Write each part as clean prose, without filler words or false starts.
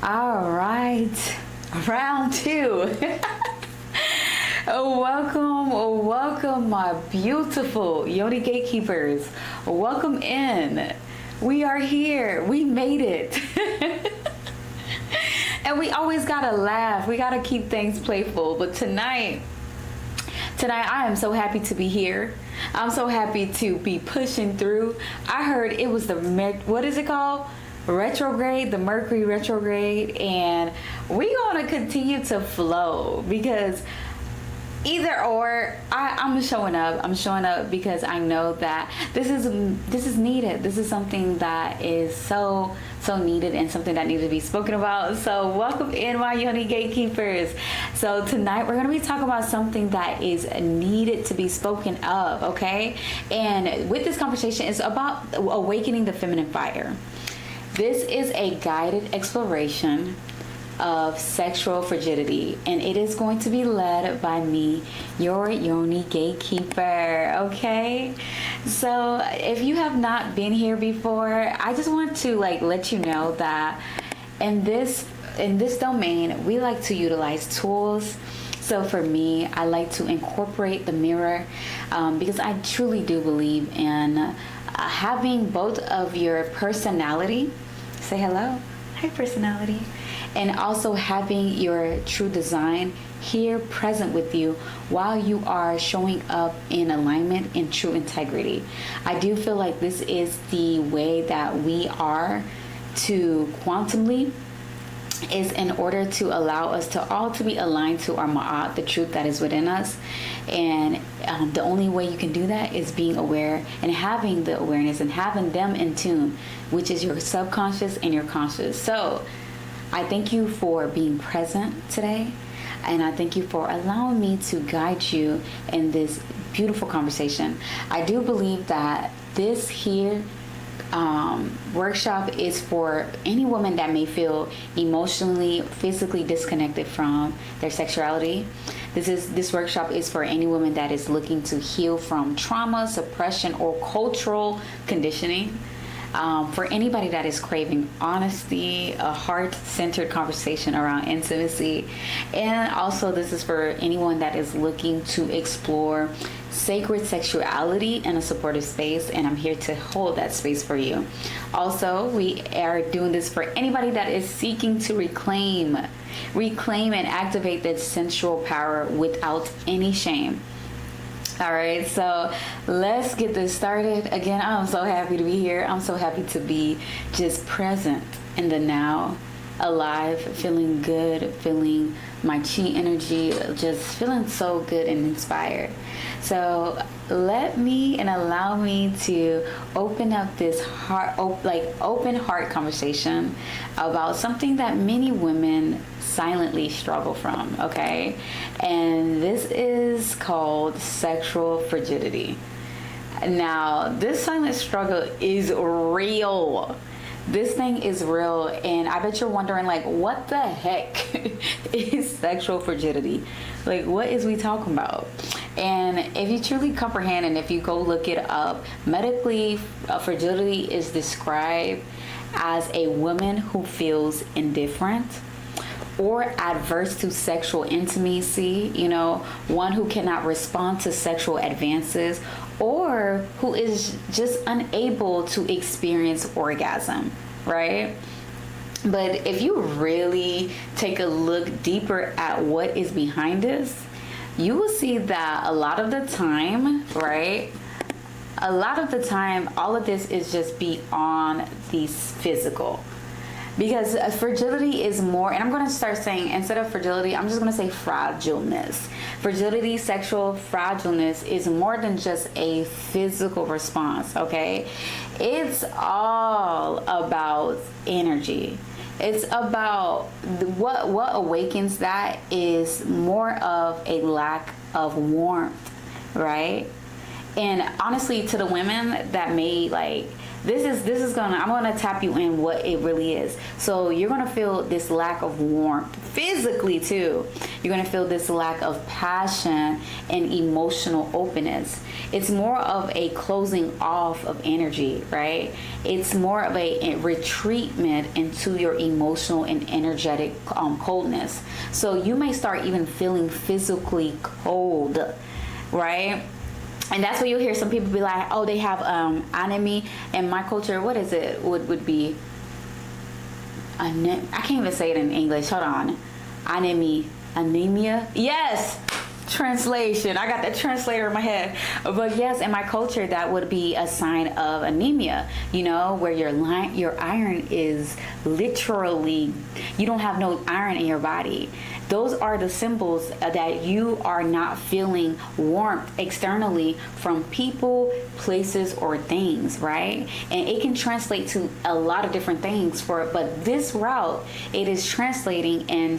All right, round two. Welcome, my beautiful Yonigatekeepers. Welcome in. We are here. We made it. And we always gotta laugh. We gotta keep things playful. But tonight, I am so happy to be here. I'm so happy to be pushing through. I heard it was what is it called? Retrograde, the Mercury retrograde, and we're gonna continue to flow because either or, I'm showing up. I'm showing up because I know that this is needed. This is something that is so needed and something that needs to be spoken about. So welcome in, my Yonigatekeepers. So tonight we're going to be talking about something that is needed to be spoken of, okay? And with this conversation, it's about awakening the feminine fire. This is a guided exploration of sexual frigidity, and it is going to be led by me, your Yonigatekeeper, okay? So if you have not been here before, I just want to let you know that in this domain, we like to utilize tools. So for me, I like to incorporate the mirror because I truly do believe in having both of your personality. Say hello. Hi, personality. And also having your true design here present with you while you are showing up in alignment in true integrity. I do feel like this is the way that we are to quantumly, is in order to allow us to all to be aligned to our ma'at, the truth that is within us. And the only way you can do that is being aware and having the awareness and having them in tune, which is your subconscious and your conscious. So I thank you for being present today, and I thank you for allowing me to guide you in this beautiful conversation. I do believe that this here workshop is for any woman that may feel emotionally, physically disconnected from their sexuality. This workshop is for any woman that is looking to heal from trauma, suppression, or cultural conditioning. For anybody that is craving honesty, a heart-centered conversation around intimacy. And also this is for anyone that is looking to explore sacred sexuality in a supportive space, and I'm here to hold that space for you. Also, we are doing this for anybody that is seeking to reclaim and activate that sensual power without any shame. All right, so let's get this started. Again, I'm so happy to be here. I'm so happy to be just present in the now, alive, feeling good, feeling my chi energy, just feeling so good and inspired. So allow me to open up this open heart conversation about something that many women silently struggle from, okay? And this is called sexual frigidity. Now, this silent struggle is real. This thing is real, and I bet you're wondering, what the heck is sexual frigidity? What is we talking about? And if you truly comprehend, and if you go look it up, medically, frigidity is described as a woman who feels indifferent or adverse to sexual intimacy, one who cannot respond to sexual advances, or who is just unable to experience orgasm, right? But if you really take a look deeper at what is behind this, you will see that a lot of the time, right? A lot of the time, all of this is just beyond the physical. Because fragility is more, and I'm going to start saying, instead of fragility, I'm just going to say fragileness. Fragility, sexual fragileness is more than just a physical response, okay? It's all about energy. It's about what awakens that is more of a lack of warmth, right? And honestly, to the women that may I'm gonna tap you in what it really is. So you're gonna feel this lack of warmth physically too. You're gonna feel this lack of passion and emotional openness. It's more of a closing off of energy, right? It's more of a retreatment into your emotional and energetic coldness. So you may start even feeling physically cold, right? And that's where you'll hear some people be like, oh, they have anemia. In my culture, what is it? Would be, I can't even say it in English. Hold on. Anemia. Yes. Translation. I got that translator in my head. But yes, in my culture, that would be a sign of anemia, where your iron is literally, you don't have no iron in your body. Those are the symbols that you are not feeling warmth externally from people, places, or things, right? And it can translate to a lot of different things but this route, it is translating in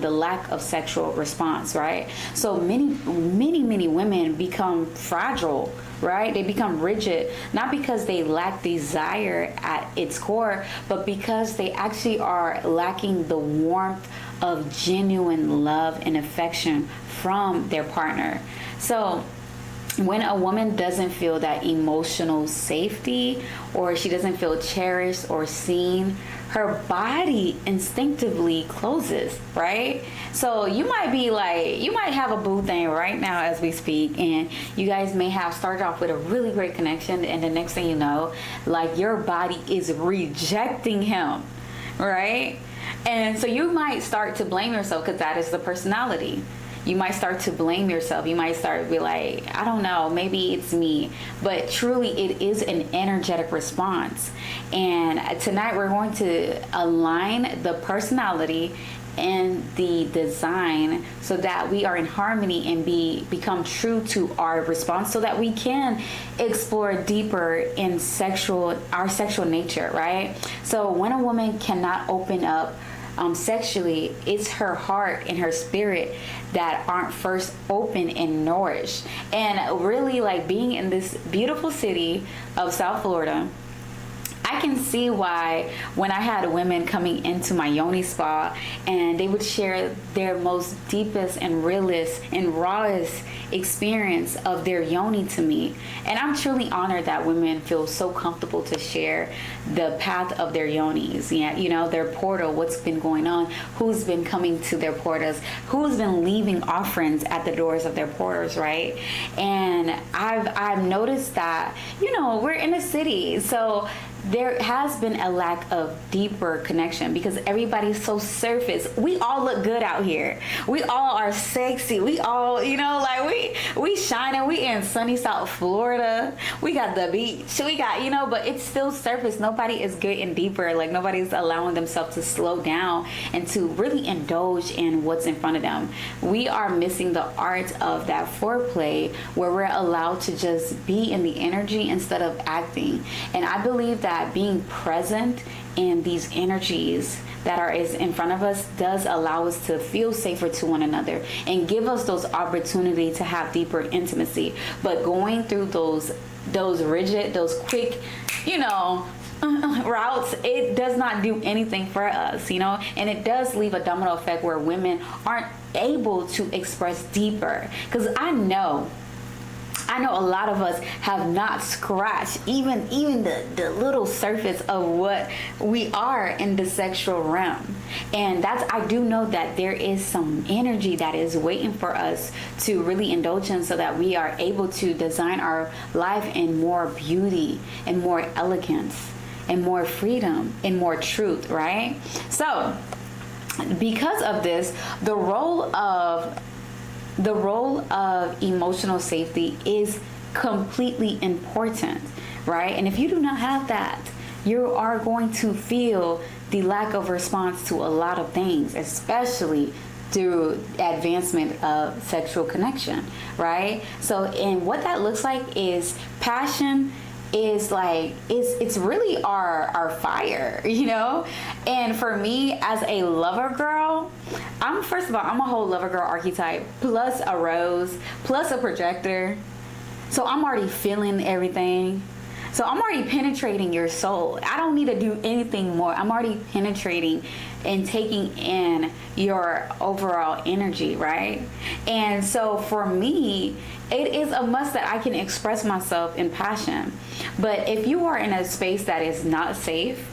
the lack of sexual response, right? So many women become fragile, right? They become rigid, not because they lack desire at its core, but because they actually are lacking the warmth of genuine love and affection from their partner. So when a woman doesn't feel that emotional safety, or she doesn't feel cherished or seen, her body instinctively closes, right? So you might have a boo thing right now as we speak, and you guys may have started off with a really great connection, and the next thing you know, your body is rejecting him, right? And so you might start to blame yourself, because that is the personality. You might start to blame yourself. You might start to be like, I don't know, maybe it's me. But truly, it is an energetic response. And tonight we're going to align the personality and the design so that we are in harmony and become true to our response, so that we can explore deeper in our sexual nature, right? So when a woman cannot open up sexually, it's her heart and her spirit that aren't first open and nourished. And really, being in this beautiful city of South Florida, I can see why when I had women coming into my yoni spa and they would share their most deepest and realest and rawest experience of their yoni to me. And I'm truly honored that women feel so comfortable to share the path of their yonis, their portal, what's been going on, who's been coming to their portals, who's been leaving offerings at the doors of their portals, right? And I've noticed that, we're in a city, so there has been a lack of deeper connection because everybody's so surface. We all look good out here. We all are sexy. We all, we shining. We in sunny South Florida. We got the beach. We got, but it's still surface. Nobody is getting deeper. Nobody's allowing themselves to slow down and to really indulge in what's in front of them. We are missing the art of that foreplay where we're allowed to just be in the energy instead of acting. And I believe that being present in these energies that is in front of us does allow us to feel safer to one another and give us those opportunity to have deeper intimacy. But going through those rigid, those quick, routes, it does not do anything for us, and it does leave a domino effect where women aren't able to express deeper. Because I know a lot of us have not scratched even the little surface of what we are in the sexual realm. And I do know that there is some energy that is waiting for us to really indulge in so that we are able to design our life in more beauty and more elegance and more freedom and more truth, right? So because of this, the role of emotional safety is completely important, right? And if you do not have that, you are going to feel the lack of response to a lot of things, especially through advancement of sexual connection, right? So, and what that looks like is passion is it's really our fire, and for me as a lover girl, I'm a whole lover girl archetype plus a rose plus a projector, so I'm already feeling everything. So I'm already penetrating your soul. I don't need to do anything more. I'm already penetrating and taking in your overall energy, right? And so for me, it is a must that I can express myself in passion. But if you are in a space that is not safe,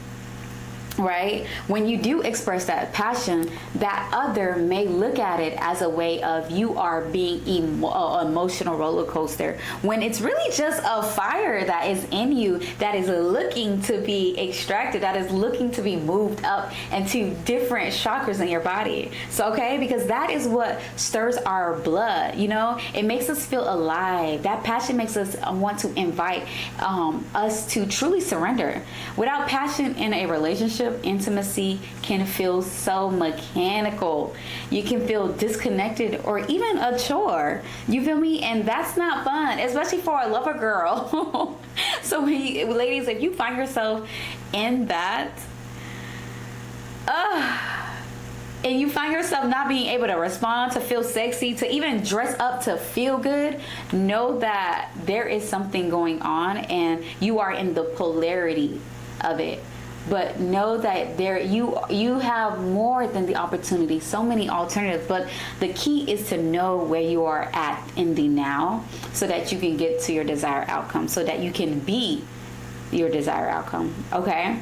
right, when you do express that passion, that other may look at it as a way of you are being emotional roller coaster, when it's really just a fire that is in you, that is looking to be extracted, that is looking to be moved up into different chakras in your body. So okay, because that is what stirs our blood, you know, it makes us feel alive. That passion makes us want to invite us to truly surrender. Without passion in a relationship, intimacy can feel so mechanical. You can feel disconnected or even a chore. You feel me? And that's not fun, especially for a lover girl. So ladies, if you find yourself in that, and you find yourself not being able to respond, to feel sexy, to even dress up to feel good, know that there is something going on and you are in the polarity of it. But know that you have more than the opportunity, so many alternatives. But the key is to know where you are at in the now, so that you can get to your desired outcome, so that you can be your desired outcome. Okay?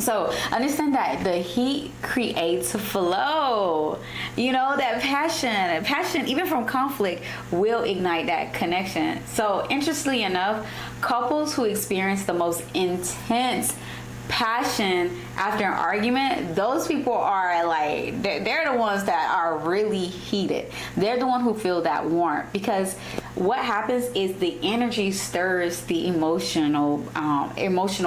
So understand that the heat creates flow. You know, that passion, even from conflict, will ignite that connection. So interestingly enough, couples who experience the most intense passion after an argument, those people are like, they're the ones that are really heated. They're the one who feel that warmth, because what happens is the energy stirs the emotional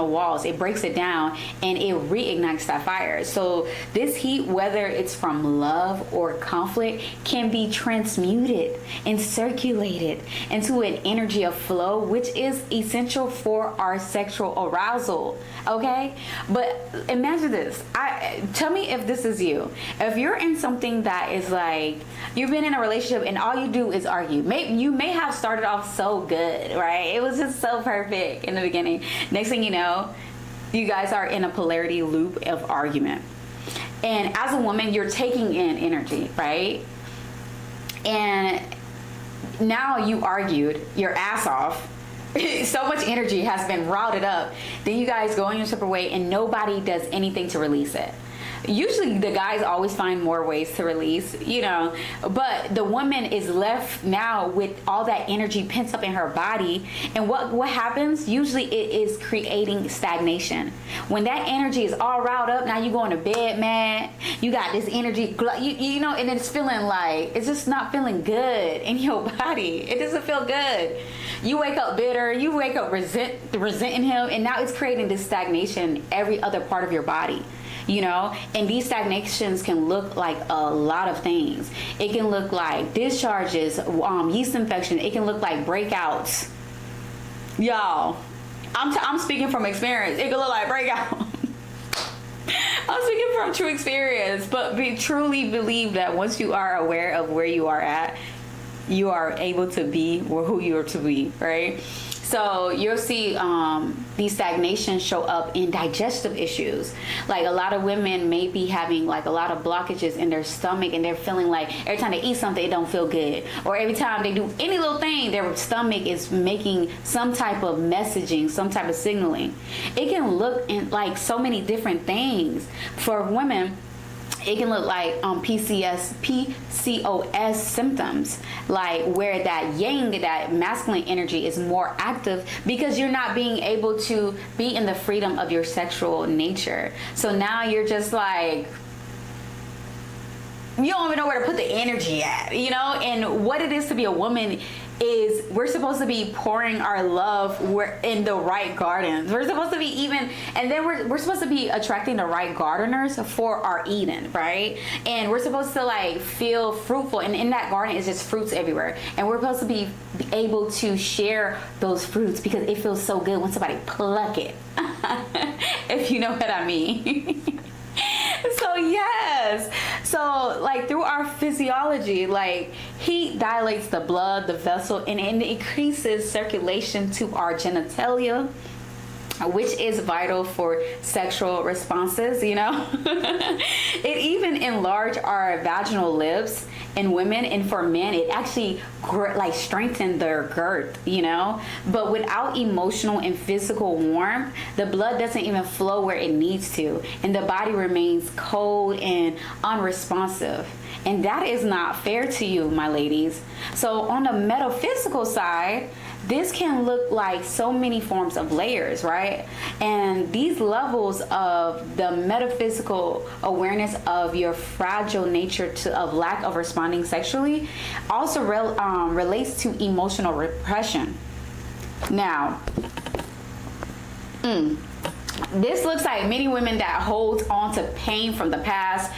walls. It breaks it down and it reignites that fire. So this heat, whether it's from love or conflict, can be transmuted and circulated into an energy of flow, which is essential for our sexual arousal. Okay, but imagine this. Tell me if this is you. If you're in something that is like, you've been in a relationship and all you do is argue. You may have started off so good, right? It was just so perfect in the beginning. Next thing you know, you guys are in a polarity loop of argument. And as a woman, you're taking in energy, right? And now you argued your ass off. So much energy has been routed up. Then you guys go in your separate way and nobody does anything to release it. Usually the guys always find more ways to release, you know, but the woman is left now with all that energy pent up in her body. And what happens? Usually it is creating stagnation. When that energy is all riled up, now you going to bed mad. You got this energy, you know, and it's feeling like, it's just not feeling good in your body. It doesn't feel good. You wake up bitter, you wake up resenting him, and now it's creating this stagnation in every other part of your body. You know, and these stagnations can look like a lot of things. It can look like discharges, yeast infection. It can look like breakouts. Y'all, I'm speaking from experience. It can look like breakout. I'm speaking from true experience, but truly believe that once you are aware of where you are at, you are able to be who you are to be, right? So you'll see these stagnations show up in digestive issues. Like a lot of women may be having like a lot of blockages in their stomach, and they're feeling like every time they eat something, it don't feel good. Or every time they do any little thing, their stomach is making some type of messaging, some type of signaling. It can look in like so many different things. For women, it can look like PCOS symptoms, like where that yang, that masculine energy is more active, because you're not being able to be in the freedom of your sexual nature. So now you're just like, you don't even know where to put the energy at, you know? And what it is to be a woman is we're supposed to be pouring our love in the right gardens. We're supposed to be and then we're supposed to be attracting the right gardeners for our Eden, right? And we're supposed to like feel fruitful, and in that garden is just fruits everywhere. And we're supposed to be able to share those fruits, because it feels so good when somebody pluck it. If you know what I mean. So yes, so like through our physiology, like heat dilates the blood, the vessel, and it increases circulation to our genitalia, which is vital for sexual responses, you know. It even enlarge our vaginal lips in women, and for men it actually like strengthen their girth, you know. But without emotional and physical warmth, the blood doesn't even flow where it needs to, and the body remains cold and unresponsive. And that is not fair to you, my ladies. So on the metaphysical side, this can look like so many forms of layers, right? And these levels of the metaphysical awareness of your fragile nature of lack of responding sexually also relates to emotional repression. Now, this looks like many women that hold on to pain from the past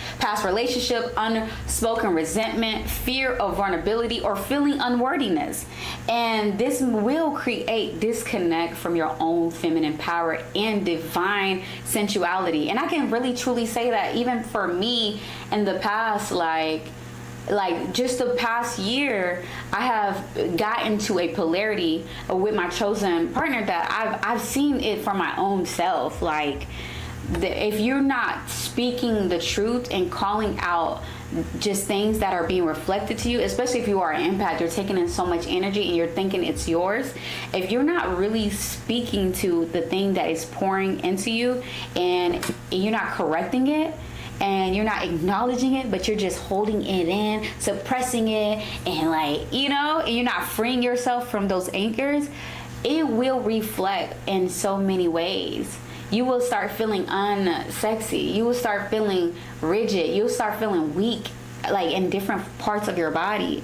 relationship, unspoken resentment, fear of vulnerability, or feeling unworthiness. And this will create disconnect from your own feminine power and divine sensuality. And I can really truly say that even for me in the past, like just the past year, I have gotten to a polarity with my chosen partner that I've seen it for my own self. Like, if you're not speaking the truth and calling out just things that are being reflected to you, especially if you are an empath, you're taking in so much energy and you're thinking it's yours. If you're not really speaking to the thing that is pouring into you, and you're not correcting it, and you're not acknowledging it, but you're just holding it in, suppressing it, and like, you know, and you're not freeing yourself from those anchors, it will reflect in so many ways. You will start feeling unsexy. You will start feeling rigid. You'll start feeling weak, like in different parts of your body,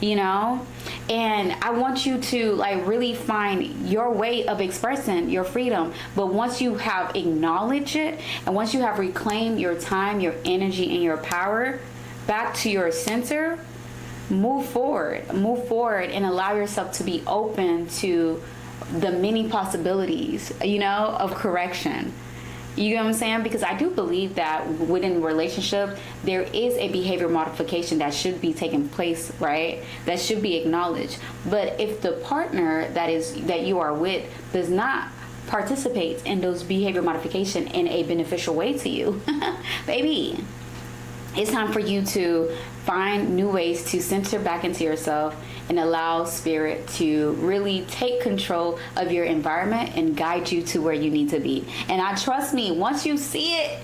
you know? And I want you to like really find your way of expressing your freedom. But once you have acknowledged it, and once you have reclaimed your time, your energy, and your power back to your center, move forward and allow yourself to be open to the many possibilities, you know, of correction. You know what I'm saying? Because I do believe that within a relationship, there is a behavior modification that should be taking place, right? That should be acknowledged. But if the partner that you are with does not participate in those behavior modification in a beneficial way to you, baby, it's time for you to find new ways to center back into yourself and allow spirit to really take control of your environment and guide you to where you need to be. And I trust me, once you see it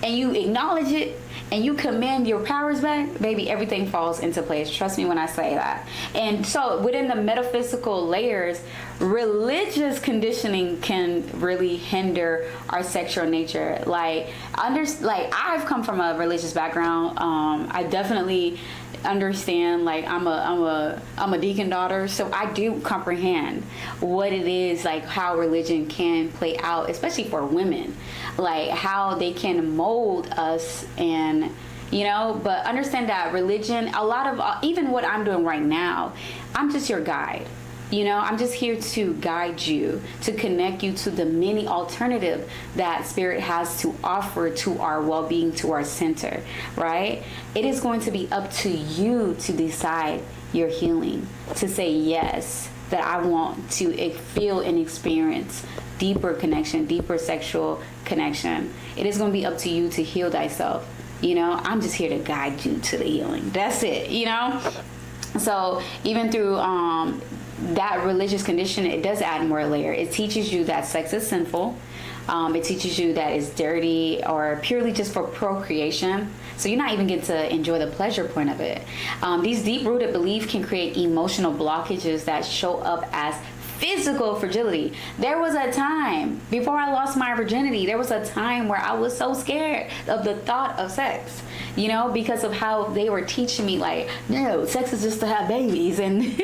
and you acknowledge it and you command your powers back, baby, everything falls into place. Trust me when I say that. And so within the metaphysical layers, religious conditioning can really hinder our sexual nature. Like I've come from a religious background. I definitely understand, like I'm a deacon daughter, so I do comprehend what it is, like how religion can play out, especially for women, like how they can mold us. And you know, but understand that religion, a lot of even what I'm doing right now, I'm just your guide. You know, I'm just here to guide you, to connect you to the many alternatives that spirit has to offer to our well-being, to our center, right? It is going to be up to you to decide your healing, to say yes, that I want to feel and experience deeper connection, deeper sexual connection. It is going to be up to you to heal thyself. You know, I'm just here to guide you to the healing. That's it, you know? So even through that religious condition, it does add more layer. It teaches you that sex is sinful. It teaches you that it's dirty or purely just for procreation. So you're not even getting to enjoy the pleasure point of it. These deep-rooted beliefs can create emotional blockages that show up as physical fragility. There was a time before I lost my virginity, there was a time where I was so scared of the thought of sex, you know, because of how they were teaching me, like, no, sex is just to have babies. And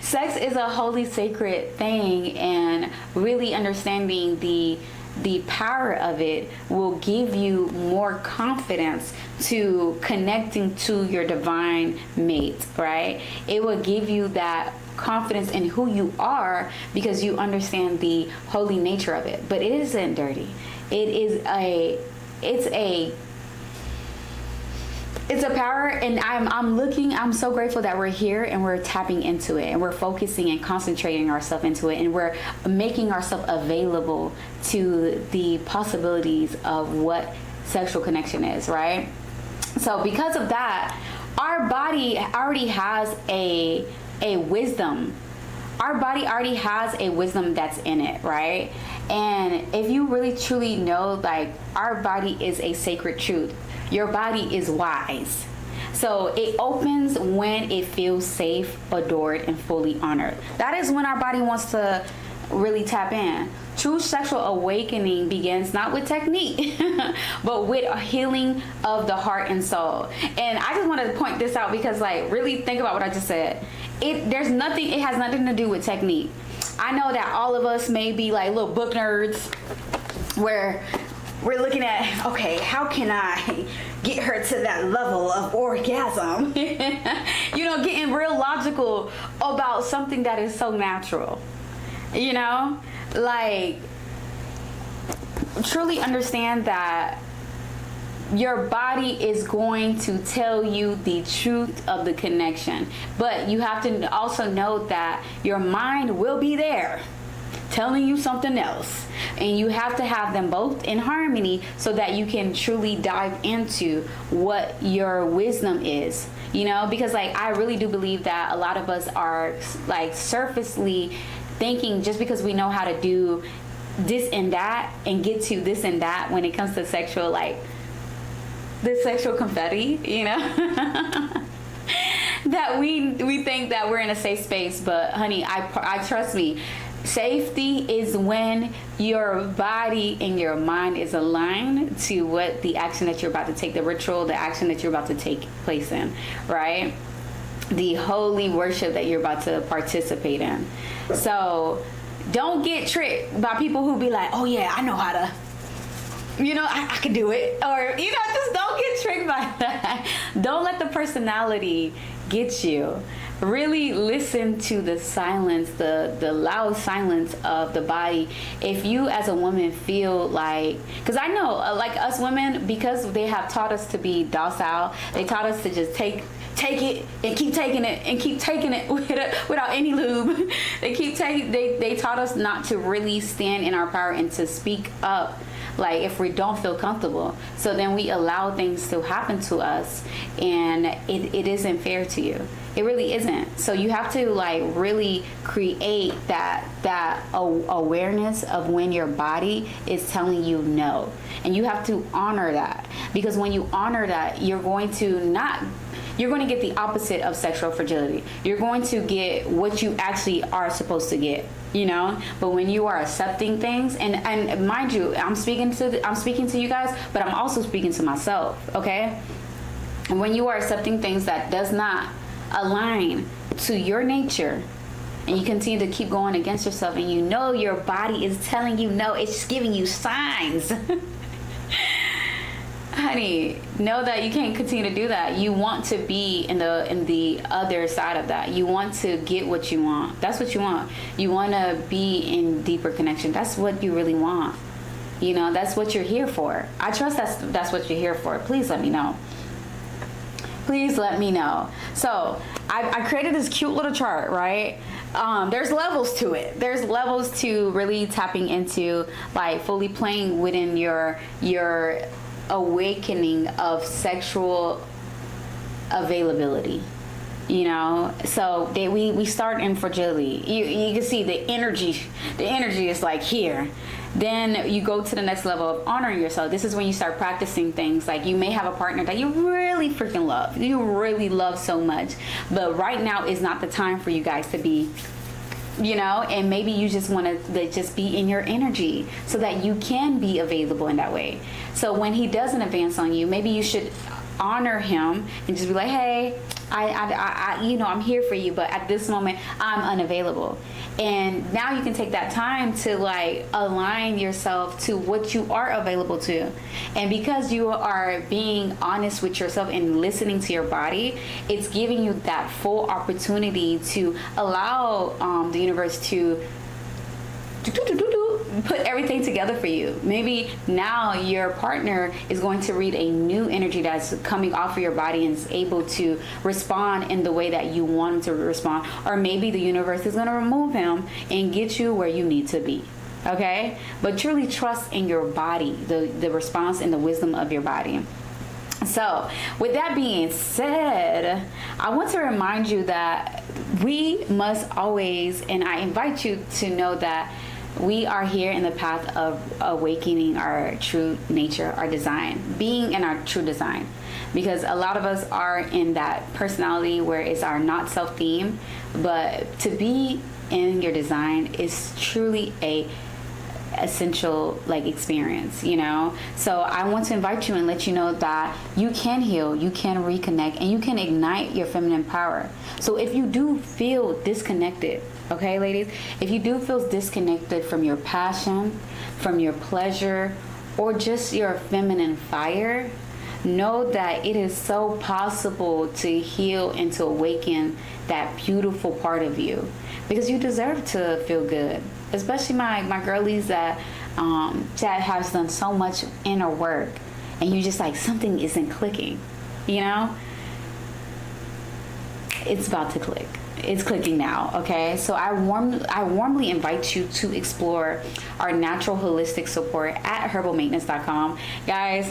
sex is a holy, sacred thing, and really understanding the power of it will give you more confidence to connecting to your divine mate, right? It will give you that confidence in who you are because you understand the holy nature of it. But it isn't dirty. It's a It's a power, and I'm so grateful that we're here and we're tapping into it and we're focusing and concentrating ourselves into it, and we're making ourselves available to the possibilities of what sexual connection is, right? So because of that, our body already has a wisdom. Our body already has a wisdom that's in it, right? And if you really truly know, like, our body is a sacred truth. Your body is wise. So it opens when it feels safe, adored, and fully honored. That is when our body wants to really tap in. True sexual awakening begins not with technique, but with a healing of the heart and soul. And I just want to point this out because, like, really think about what I just said. It has nothing to do with technique. I know that all of us may be like little book nerds where we're looking at, okay, how can I get her to that level of orgasm? You know, getting real logical about something that is so natural. You know, like, truly understand that your body is going to tell you the truth of the connection. But you have to also know that your mind will be there telling you something else. And you have to have them both in harmony so that you can truly dive into what your wisdom is. You know, because, like, I really do believe that a lot of us are, like, surfacely thinking just because we know how to do this and that and get to this and that when it comes to sexual, like, the sexual confetti, you know, that we think that we're in a safe space. But honey, I trust me, safety is when your body and your mind is aligned to what the action that you're about to take, the ritual, the action that you're about to take place in, right? The holy worship that you're about to participate in. So don't get tricked by people who be like, oh yeah, I know how to, you know, I can do it. Or, you know, just don't get tricked by that. Don't let the personality get you. Really listen to the silence, the loud silence of the body. If you as a woman feel like, because I know, like, us women, because they have taught us to be docile, they taught us to just take it and keep taking it and keep taking it without any lube. They taught us not to really stand in our power and to speak up, like, if we don't feel comfortable. So then we allow things to happen to us, and it isn't fair to you. It really isn't. So you have to, like, really create that awareness of when your body is telling you no, and you have to honor that, because when you honor that, you're going to get the opposite of sexual fragility. You're going to get what you actually are supposed to get, you know. But when you are accepting things, and mind you, I'm speaking to you guys, but I'm also speaking to myself, okay? And when you are accepting things that does not align to your nature, and you continue to keep going against yourself, and you know your body is telling you no, it's giving you signs. Honey, know that you can't continue to do that. You want to be in the other side of that. You want to get what you want. That's what you want. You want to be in deeper connection. That's what you really want. You know, that's what you're here for. I trust that's what you're here for. Please let me know. Please let me know. So I created this cute little chart, right? There's levels to it. There's levels to really tapping into, like, fully playing within your awakening of sexual availability, you know. So we start in fragility. You can see the energy is like here. Then you go to the next level of honoring yourself. This is when you start practicing things like, you may have a partner that you really freaking love, you really love so much, but right now is not the time for you guys to be, you know, and maybe you just want to just be in your energy so that you can be available in that way. So when he doesn't advance on you, maybe you should honor him and just be like, hey, I you know, I'm here for you, but at this moment I'm unavailable. And now you can take that time to, like, align yourself to what you are available to. And because you are being honest with yourself and listening to your body, it's giving you that full opportunity to allow the universe to put everything together for you. Maybe now your partner is going to read a new energy that's coming off of your body and is able to respond in the way that you want him to respond. Or maybe the universe is going to remove him and get you where you need to be. Okay? But truly trust in your body, the response and the wisdom of your body. So, with that being said, I want to remind you that we must always, and I invite you to know that we are here in the path of awakening our true nature, our design, being in our true design. Because a lot of us are in that personality where it's our not self theme, but to be in your design is truly a essential experience, so I want to invite you and let you know that you can heal, you can reconnect, and you can ignite your feminine power. So if you do feel disconnected, okay ladies, if you do feel disconnected from your passion, from your pleasure, or just your feminine fire, know that it is so possible to heal and to awaken that beautiful part of you, because you deserve to feel good. Especially my girlies that has done so much inner work, and you just something isn't clicking, it's about to click. It's clicking now, okay? So I warmly invite you to explore our natural holistic support at herbalmaintenance.com. Guys,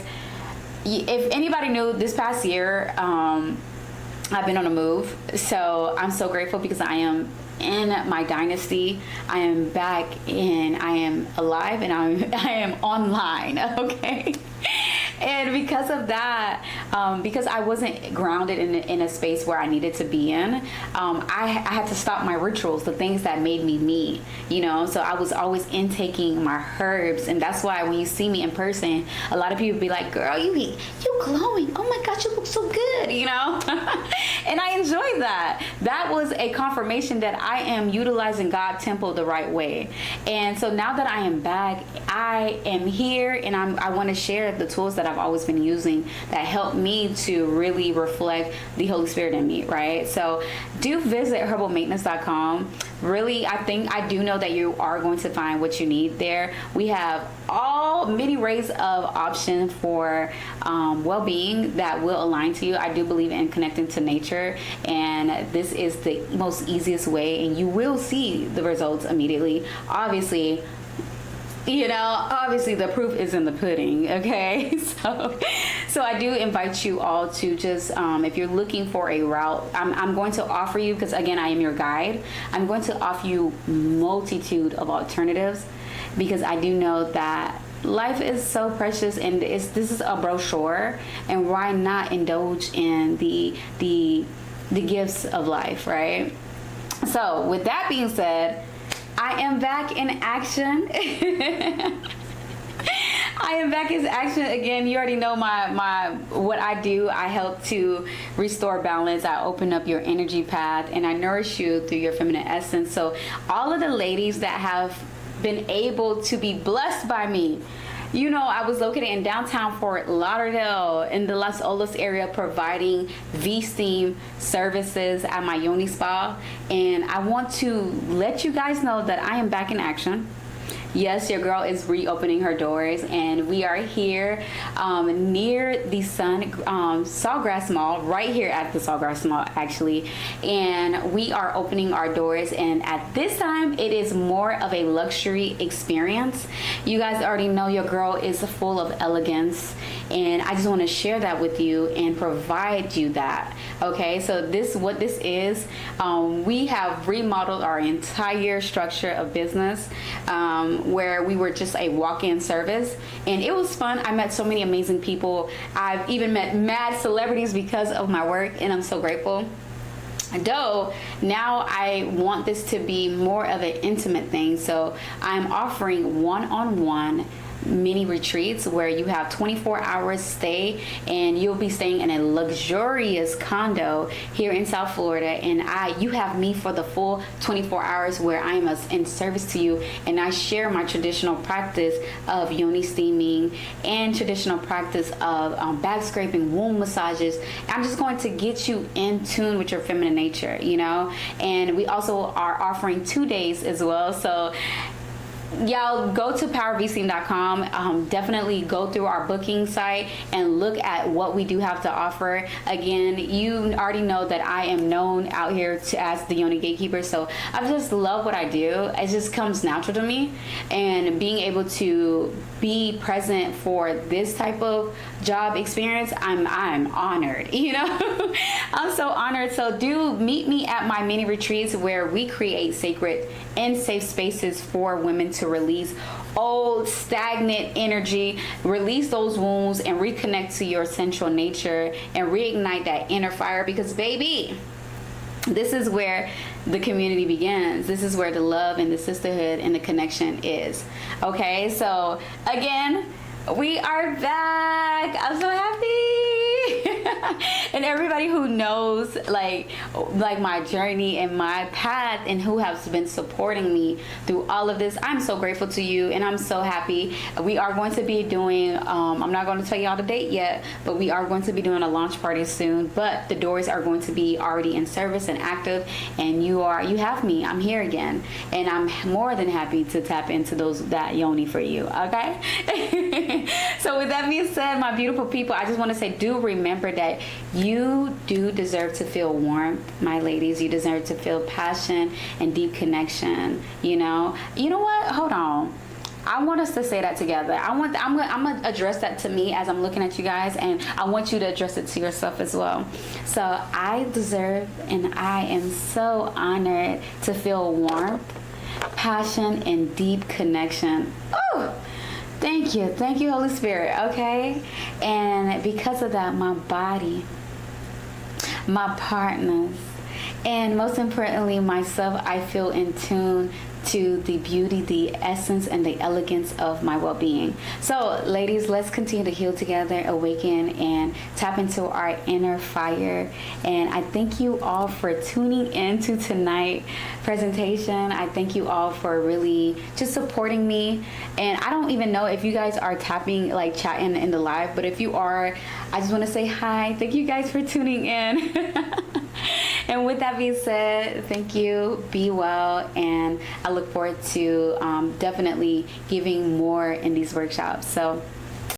if anybody knew, this past year I've been on a move, so I'm so grateful because I am in my dynasty. I am back and I am alive and I am online, okay? And because of that, because I wasn't grounded in a space where I needed to be in, I had to stop my rituals, the things that made me me, so I was always intaking my herbs. And that's why when you see me in person, a lot of people be like, girl, you glowing, oh my gosh, you look so good, and I enjoy that. That was a confirmation that I am utilizing God Temple the right way. And so now that I am back, I am here, and I want to share the tools that I've always been using that help me to really reflect the Holy Spirit in me, right? So do visit herbalmaintenance.com. Really, I do know that you are going to find what you need there. We have many arrays of options for well-being that will align to you. I do believe in connecting to nature, and this is the most easiest way, and you will see the results immediately. Obviously the proof is in the pudding, okay? So I do invite you all to just, if you're looking for a route, I'm going to offer you, because again, I am your guide, I'm going to offer you multitude of alternatives, because I do know that life is so precious, and this is a brochure, and why not indulge in the gifts of life, right? So with that being said, I am back in action. I am back in action again. You already know my what I do. I help to restore balance. I open up your energy path, and I nourish you through your feminine essence. So all of the ladies that have been able to be blessed by me, I was located in downtown Fort Lauderdale in the Los Olos area, providing V-Steam services at my Yoni Spa. And I want to let you guys know that I am back in action. Yes, your girl is reopening her doors, and we are here near the Sawgrass Mall, right here at the Sawgrass Mall, actually. And we are opening our doors, and at this time, it is more of a luxury experience. You guys already know your girl is full of elegance, and I just want to share that with you and provide you that. Okay, so what this is, we have remodeled our entire structure of business, where we were just a walk-in service, and it was fun. I met so many amazing people. I've even met mad celebrities because of my work, and I'm so grateful. Though now I want this to be more of an intimate thing, so I'm offering one-on-one mini retreats where you have 24 hours stay, and you'll be staying in a luxurious condo here in South Florida, and you have me for the full 24 hours where I am in service to you, and I share my traditional practice of yoni steaming and traditional practice of back scraping, womb massages. I'm just going to get you in tune with your feminine nature, and we also are offering 2 days as well. So y'all go to powervcm.com. Definitely go through our booking site and look at what we do have to offer. Again, you already know that I am known out here as the Yonigatekeeper, so I just love what I do. It just comes natural to me, and being able to be present for this type of job experience, I'm honored, you know. I'm so honored. So do meet me at my mini retreats, where we create sacred and safe spaces for women to release old stagnant energy, release those wounds, and reconnect to your central nature and reignite that inner fire. Because baby, this is where the community begins. This is where the love and the sisterhood and the connection is. Okay, so again, we are back. I'm so happy. And everybody who knows like my journey and my path, and who has been supporting me through all of this, I'm so grateful to you, and I'm so happy. We are going to be doing, I'm not going to tell y'all the date yet, but we are going to be doing a launch party soon. But the doors are going to be already in service and active, and you have me. I'm here again, and I'm more than happy to tap into that yoni for you. Okay. So with that being said, my beautiful people, I just want to say, do remember that you do deserve to feel warmth, my ladies. You deserve to feel passion and deep connection. You know what? Hold on. I want us to say that together. I'm gonna address that to me as I'm looking at you guys, and I want you to address it to yourself as well. So I deserve, and I am so honored to feel warmth, passion, and deep connection. Oh, thank you, Holy Spirit. Okay, and because of that, my body, my partners, and most importantly myself, I feel in tune to the beauty, the essence, and the elegance of my well-being. So ladies, let's continue to heal together, awaken, and tap into our inner fire. And I thank you all for tuning into tonight's presentation. I thank you all for really just supporting me. And I don't even know if you guys are tapping, like chatting in the live, but if you are, I just want to say hi. Thank you guys for tuning in. And with that being said, thank you, be well, and I look forward to definitely giving more in these workshops. So